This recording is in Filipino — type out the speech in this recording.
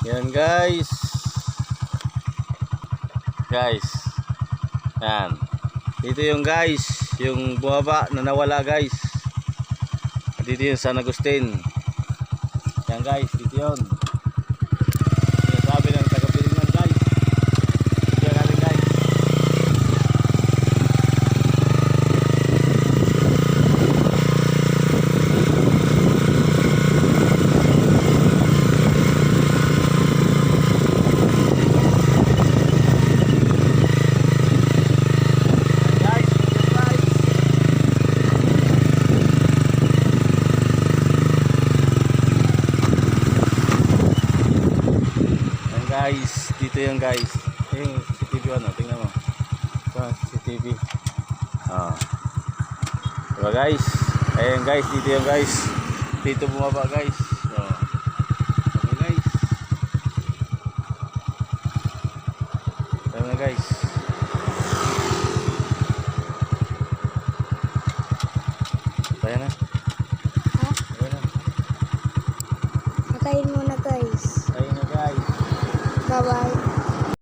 Yan guys. Guys. Yan. Dito yung guys. Yung bumaba na nawala guys. Dito yung San Agustin. Yan guys. Dito yun. Sabi ng taga-Pilingan guys. Dito yan natin guys. Guys, dito yung guys. Yung CCTV ano, tingnan mo. Ito, CCTV. Diba guys? Ayan guys, dito yung guys. Dito bumaba guys. Okay guys. Ayan na guys. Ayan na. Ha? Ayan na. Patayin muna guys. Ayan na guys. Bye-bye.